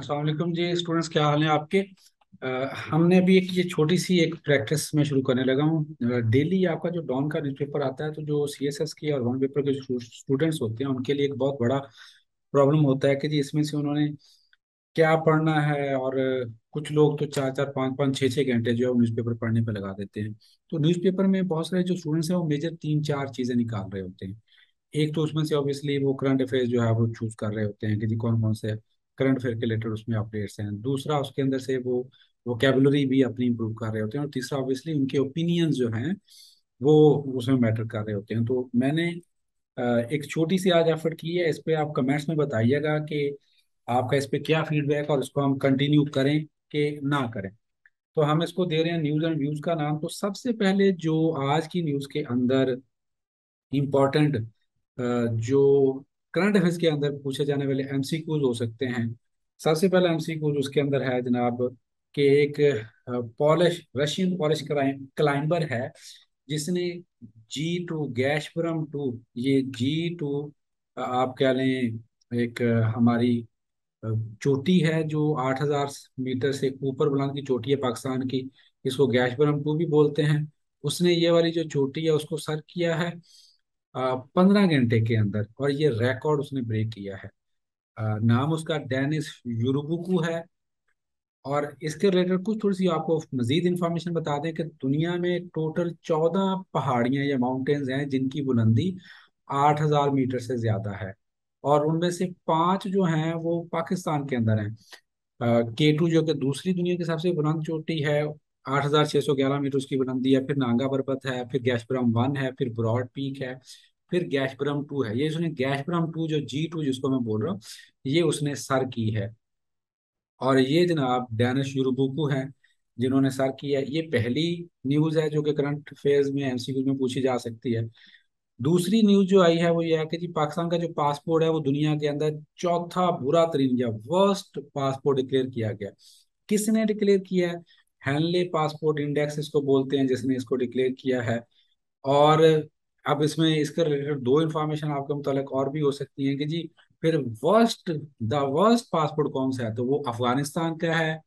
अस्सलाम वालेकुम जी स्टूडेंट्स, क्या हाल है आपके। हमने अभी एक ये छोटी सी एक प्रैक्टिस में शुरू करने लगा हूँ। डेली आपका जो डॉन का न्यूज़पेपर आता है, तो जो सीएसएस के और वन पेपर के जो स्टूडेंट्स होते हैं उनके लिए एक बहुत बड़ा प्रॉब्लम होता है कि जी इसमें से उन्होंने क्या पढ़ना है। और कुछ लोग तो 4 4 5 5 6 6 घंटे जो है वो न्यूज़पेपर पढ़ने पे लगा देते हैं। तो न्यूज़पेपर में बहुत सारे जो स्टूडेंट्स हैं वो मेजर 3 4 चीज़ें निकाल रहे होते हैं। एक तो उसमें से ऑब्वियसली वो करंट अफेयर जो है वो चूज कर रहे होते हैं कि जी कौन कौन से करंट अफेयर के रिलेटेड उसमें अपडेट्स हैं। दूसरा, उसके अंदर से वो वोकेबलरी भी अपनी इंप्रूव कर रहे होते हैं। और तीसरा, ऑब्वियसली उनके ओपिनियंस जो हैं वो उसमें मैटर कर रहे होते हैं। तो मैंने एक छोटी सी आज एफर्ट की है। इस पे आप कमेंट्स में बताइएगा कि आपका इस पे क्या फीडबैक, और इसको हम कंटिन्यू करें कि ना करें। तो हम इसको दे रहे हैं न्यूज़ एंड व्यूज का नाम। तो सबसे पहले जो आज की न्यूज़ के अंदर इम्पोर्टेंट जो करंट अफेयर्स के अंदर पूछे जाने वाले एमसीक्यूज हो सकते हैं। सबसे पहला एमसीक्यूज उसके अंदर है जनाब कि एक पॉलिश रशियन पॉलिश क्लाइंबर है जिसने G2 ये G2 आप कह लें एक हमारी अ, चोटी है जो 8,000 मीटर से ऊपर बुलंद की चोटी है पाकिस्तान की। इसको गैशब्रम 2 भी बोलते हैं। उसने ये वाली जो चोटी है उसको सर किया है 15 घंटे के अंदर, और ये रिकॉर्ड उसने ब्रेक किया है। नाम उसका डेनिस यूरुबुकू है। और इसके रिलेटेड कुछ थोड़ी सी आपको मजीद इंफॉर्मेशन बता दें कि दुनिया में टोटल 14 पहाड़ियां या माउंटेन्स हैं जिनकी बुलंदी 8,000 मीटर से ज्यादा है। और उनमें से 5 जो हैं वो पाकिस्तान के अंदर हैं। K2 जो कि दूसरी दुनिया की सबसे बुलंद चोटी है, 8,611 मीटर उसकी बुलंदी है। फिर नांगा परबत है, फिर गैशब्रम 1 है, फिर ब्रॉड पीक है, फिर गैशब्रम 2 है। ये उसने गैशब्रम 2 जो G2 जिसको मैं बोल रहा हूँ, ये उसने सर की है। और ये जनाब डैनिश यूरुबुकु हैं जिन्होंने सर किया है। ये पहली न्यूज़ है जो कि करंट अफेयर्स में एमसीक्यू में पूछी जा सकती है। दूसरी न्यूज़ जो आई है वो ये है कि जी पाकिस्तान का जो पासपोर्ट है वो दुनिया के अंदर चौथा बुरा तरीन या वर्स्ट पासपोर्ट डिक्लेयर किया गया। किसने डिक्लेयर किया है? हेनले पासपोर्ट इंडेक्स इसको बोलते हैं, जिसने इसको डिक्लेयर किया है। और अब इसमें इसके रिलेटेड दो इंफॉर्मेशन आपके मुतालिक और भी हो सकती है कि जी फिर द वर्स्ट पासपोर्ट कौन सा है। तो वो अफगानिस्तान का है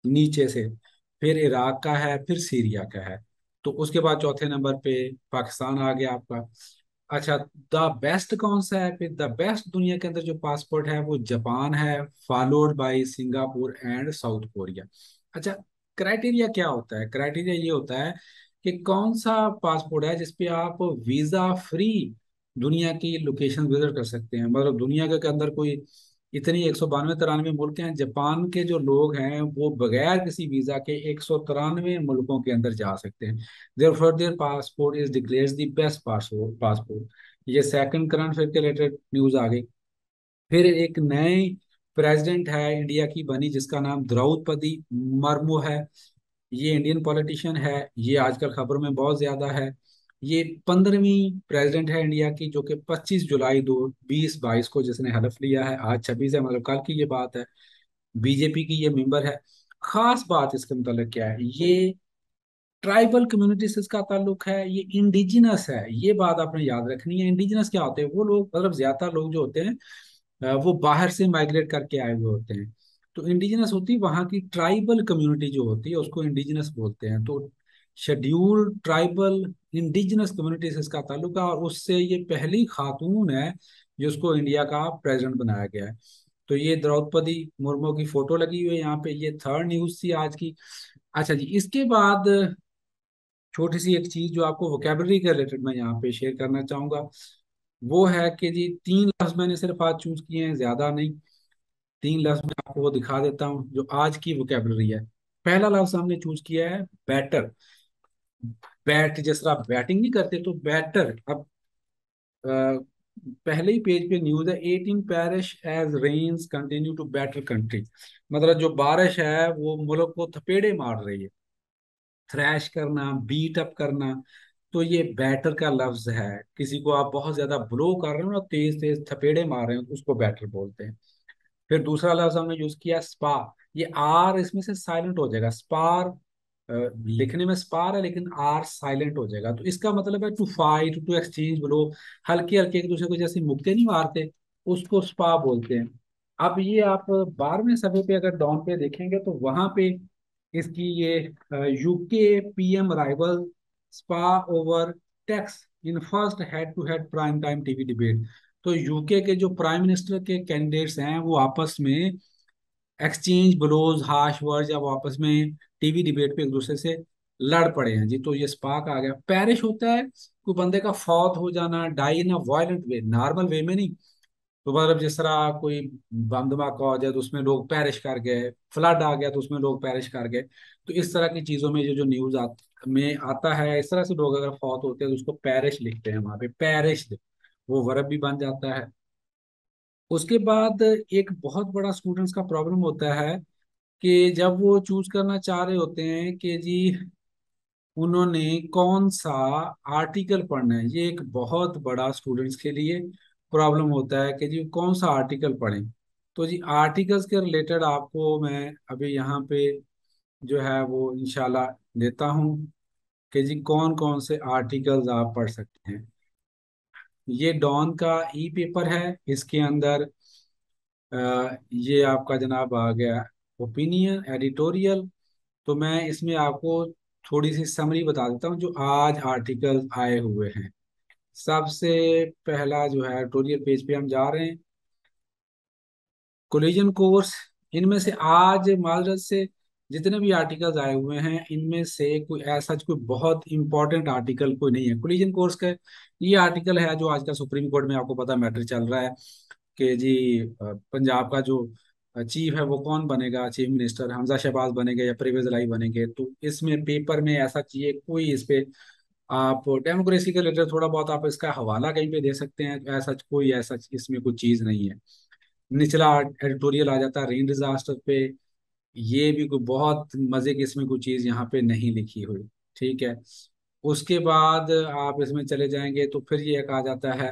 नीचे से, फिर इराक का है, फिर सीरिया का है। तो उसके बाद चौथे नंबर पे पाकिस्तान आ गया आपका। अच्छा, द बेस्ट कौन सा है? फिर द बेस्ट दुनिया के अंदर जो पासपोर्ट है वो जापान है, followed by Singapore and south Korea. अच्छा, क्राइटेरिया क्या होता है? क्राइटेरिया ये होता है कि कौन सा पासपोर्ट है जिसपे आप वीजा फ्री दुनिया की लोकेशन विजिट कर सकते हैं। मतलब दुनिया के अंदर कोई इतनी 192 93 मुल्क हैं। जापान के जो लोग हैं वो बगैर किसी वीजा के 193 मुल्कों के अंदर जा सकते हैं। There passport is declares the best passport. ये सेकंड करंट अफेयर के रिलेटेड न्यूज आ गई। फिर एक नए प्रेसिडेंट है इंडिया की बनी जिसका नाम द्रौपदी मुर्मू है। ये इंडियन पॉलिटिशियन है। ये आजकल खबरों में बहुत ज्यादा है। ये 15वीं प्रेसिडेंट है इंडिया की, जो कि 25 जुलाई 2022 को जिसने हलफ लिया है। आज 26 है, मतलब कल की ये बात है। बीजेपी की ये मेंबर है। खास बात इसके मतलब क्या है? ये ट्राइबल कम्युनिटी से इसका ताल्लुक है। ये इंडिजिनस है। ये बात आपने याद रखनी है। इंडिजिनस क्या होते हैं? वो लोग, मतलब ज्यादातर लोग जो होते हैं वो बाहर से माइग्रेट करके आए हुए होते हैं। तो इंडिजिनस होती है वहाँ की ट्राइबल कम्युनिटी जो होती है, उसको इंडिजिनस बोलते हैं। तो शेड्यूल्ड ट्राइबल इंडिजिनस कम्युनिटी से इसका ताल्लुक है, और उससे ये पहली खातून है जिसको इंडिया का प्रेसिडेंट बनाया गया है। तो ये द्रौपदी मुर्मू की फोटो लगी हुई है यहाँ पे। ये थर्ड न्यूज थी आज की। अच्छा जी, इसके बाद छोटी सी एक चीज जो आपको वोकेबलरी के रिलेटेड मैं यहाँ पे शेयर करना चाहूंगा, वो है कि जी 3 लफ्ज मैंने सिर्फ आज चूज किए हैं, ज्यादा नहीं। 3 लफ्ज मैं आपको वो दिखा देता हूँ जो आज की वोकेबलरी है। पहला लफ्ज हमने चूज किया है बैटर। बैट, जिस तरह आप बैटिंग नहीं करते, तो बैटर। अब पहले ही पेज पे न्यूज है, 18 Paris as rains continue to batter country. मतलब जो बारिश है वो मुल्क को थपेड़े मार रही है। थ्रैश करना, बीट अप करना। तो ये बैटर का लफ्ज है। किसी को आप बहुत ज्यादा ब्लो कर रहे हो ना, तेज तेज थपेड़े मार रहे हो, तो उसको बैटर बोलते हैं। फिर दूसरा लफ्ज हमने यूज किया स्पा। ये आर इसमें से साइलेंट हो जाएगा। स्पार लिखने में स्पार है लेकिन आर साइलेंट हो जाएगा। तो इसका मतलब है to fight, to exchange blow. हल्के हल्के एक दूसरे को जैसे मुक्के नहीं मारते, उसको स्पा बोलते हैं। अब ये आप 12वें सफ़े पे अगर डाउन पे देखेंगे तो वहां पे इसकी ये UK PM rival spar over tax in first head to head prime time TV debate. तो यूके के जो प्राइम मिनिस्टर के कैंडिडेट्स हैं वो आपस में एक्सचेंज ब्लोज हार्श वर्ड या वो आपस में टीवी डिबेट पे एक दूसरे से लड़ पड़े हैं जी। तो ये स्पार्क आ गया। पेरिश होता है कोई बंदे का फौत हो जाना, die in a violent way, normal way में नहीं। तो मतलब जिस तरह कोई बम धमाका हो जाए तो उसमें लोग पेरिश कर गए, फ्लड आ गया तो उसमें लोग पेरिश कर गए। तो इस तरह की चीजों में जो जो न्यूज में आता है, इस तरह से लोग अगर फौत होते हैं तो उसको पेरिश लिखते हैं वहां पे, पेरिश वो वर्ब भी बन जाता है। उसके बाद एक बहुत बड़ा स्टूडेंट्स का प्रॉब्लम होता है कि जब वो चूज करना चाह रहे होते हैं कि जी उन्होंने कौन सा आर्टिकल पढ़ना है, ये एक बहुत बड़ा स्टूडेंट्स के लिए प्रॉब्लम होता है कि जी कौन सा आर्टिकल पढ़ें। तो जी आर्टिकल्स के रिलेटेड आपको मैं अभी यहाँ पे जो है वो इंशाल्लाह देता हूँ कि जी कौन कौन से आर्टिकल्स आप पढ़ सकते हैं। ये डॉन का ई पेपर है, इसके अंदर ये आपका जनाब आ गया ओपिनियन एडिटोरियल। तो मैं इसमें आपको थोड़ी सी समरी बता देता हूँ जो आज आर्टिकल आए हुए हैं। सबसे पहला जो है एडिटोरियल पेज पे हम जा रहे हैं, कोलिजन कोर्स। इनमें से आज माजरत से जितने भी आर्टिकल्स आए हुए हैं इनमें से कोई ऐसा कोई बहुत इंपॉर्टेंट आर्टिकल कोई नहीं है कोलिजन कोर्स का। ये आर्टिकल है जो आज का सुप्रीम कोर्ट में आपको पता मैटर चल रहा है कि जी पंजाब का जो चीफ है वो कौन बनेगा, चीफ मिनिस्टर हमजा शहबाज बनेंगे या परवेज इलाही बनेंगे। तो इसमें पेपर में ऐसा चाहिए कोई इस पे आप डेमोक्रेसी के रिलेटेड थोड़ा बहुत आप इसका हवाला कहीं पे दे सकते हैं, तो ऐसा कोई ऐसा इसमें कोई चीज नहीं है। निचला एडिटोरियल आ जाता है रेन डिजास्टर पे। ये भी कोई बहुत मजे की इसमें कोई चीज यहाँ पे नहीं लिखी हुई। ठीक है। उसके बाद आप इसमें चले जाएंगे तो फिर ये एक आ जाता है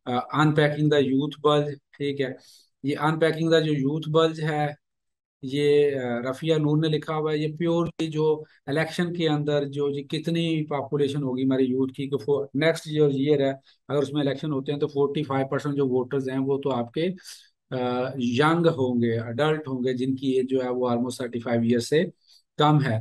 अनपैकिंग द यूथ बल्ज। ठीक है। ये अनपैकिंग द जो यूथ बल्ज है ये रफिया नूर ने लिखा हुआ है। ये प्योरली जो इलेक्शन के अंदर जो जी कितनी पॉपुलेशन होगी हमारी यूथ की कि नेक्स्ट जो ईयर है अगर उसमें इलेक्शन होते हैं तो 45% जो वोटर्स हैं वो तो आपके यंग होंगे, अडल्ट होंगे जिनकी एज जो है वो ऑलमोस्ट 35 ईयर से कम है।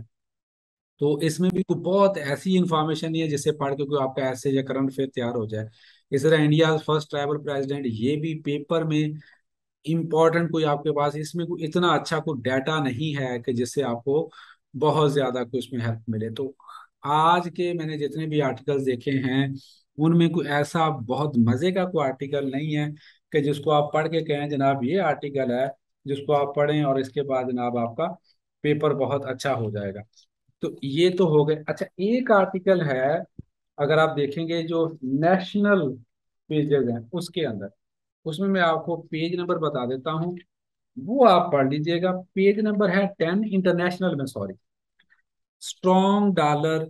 तो इसमें भी कोई बहुत ऐसी इंफॉर्मेशन नहीं है जिससे पढ़ के कोई आपका ऐसे या करंट अफेयर तैयार हो जाए। इस तरह इंडिया फर्स्ट ट्राइबल प्रेसिडेंट, ये भी पेपर में इंपॉर्टेंट कोई आपके पास इसमें कोई इतना अच्छा कोई डाटा नहीं है कि जिससे आपको बहुत ज्यादा कोई उसमें हेल्प मिले। तो आज के मैंने जितने भी आर्टिकल्स देखे हैं उनमें कोई ऐसा बहुत मजे का कोई आर्टिकल नहीं है कि जिसको आप पढ़ के कहें जनाब ये आर्टिकल है जिसको आप पढ़ें और इसके बाद जनाब आपका पेपर बहुत अच्छा हो जाएगा। तो ये तो हो गए। अच्छा एक आर्टिकल है अगर आप देखेंगे जो नेशनल पेजेस हैं उसके अंदर, उसमें मैं आपको पेज नंबर बता देता हूँ, वो आप पढ़ लीजिएगा। पेज नंबर है 10 इंटरनेशनल में, सॉरी, स्ट्रॉन्ग डॉलर।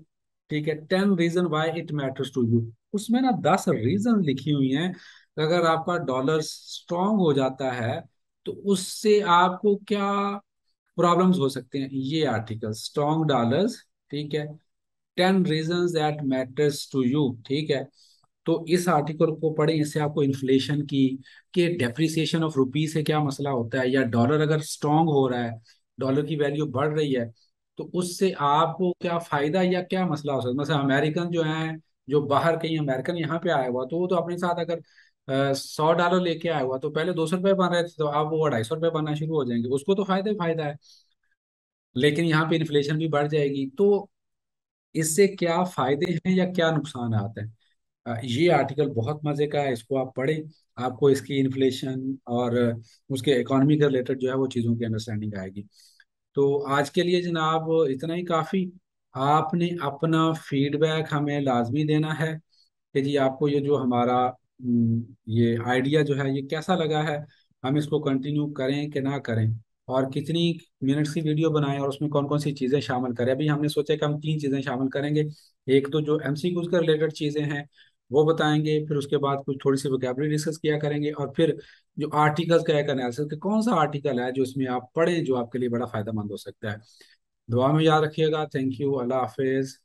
ठीक है, 10 reason why it matters to you. उसमें ना 10 रीजन लिखी हुई हैं अगर आपका डॉलर स्ट्रांग हो जाता है तो उससे आपको क्या प्रॉब्लम्स हो सकते हैं। ये आर्टिकल स्ट्रॉन्ग डॉलर्स, ठीक है, 10 reason that matters to you. ठीक है। तो इस आर्टिकल को पढ़ें, इससे आपको इन्फ्लेशन की के डेप्रिसिएशन ऑफ रुपी से क्या मसला होता है, या डॉलर अगर स्ट्रांग हो रहा है, डॉलर की वैल्यू बढ़ रही है तो उससे आपको क्या फायदा या क्या मसला हो सकता है। मतलब अमेरिकन जो है, जो बाहर कहीं अमेरिकन यहाँ पे आया हुआ तो वो तो अपने साथ अगर $100 लेके आया हुआ तो पहले $200 बन रहे थे तो अब वो $250 बनना शुरू हो जाएंगे, उसको तो फायदा ही फायदा है। लेकिन यहाँ पे इन्फ्लेशन भी बढ़ जाएगी तो इससे क्या फायदे हैं या क्या नुकसान आते हैं। ये आर्टिकल बहुत मजे का है, इसको आप पढ़ें। आपको इसकी इन्फ्लेशन और उसके इकोनॉमी के रिलेटेड जो है वो चीज़ों की अंडरस्टैंडिंग आएगी। तो आज के लिए जनाब इतना ही काफ़ी। आपने अपना फीडबैक हमें लाजमी देना है कि जी आपको ये जो हमारा ये आइडिया जो है ये कैसा लगा है, हम इसको कंटिन्यू करें कि ना करें, और कितनी मिनट्स की वीडियो बनाएं और उसमें कौन कौन सी चीज़ें शामिल करें। अभी हमने सोचा कि हम 3 चीज़ें शामिल करेंगे। एक तो जो एमसीक्यूज के रिलेटेड चीज़ें हैं वो बताएंगे, फिर उसके बाद कुछ थोड़ी सी वोकैबुलरी डिस्कस किया करेंगे, और फिर जो आर्टिकल्स का एक एनालिसिस कि कौन सा आर्टिकल है जो इसमें आप पढ़ें जो आपके लिए बड़ा फायदेमंद हो सकता है। दुआ में याद रखिएगा। Thank you. Allah Hafiz.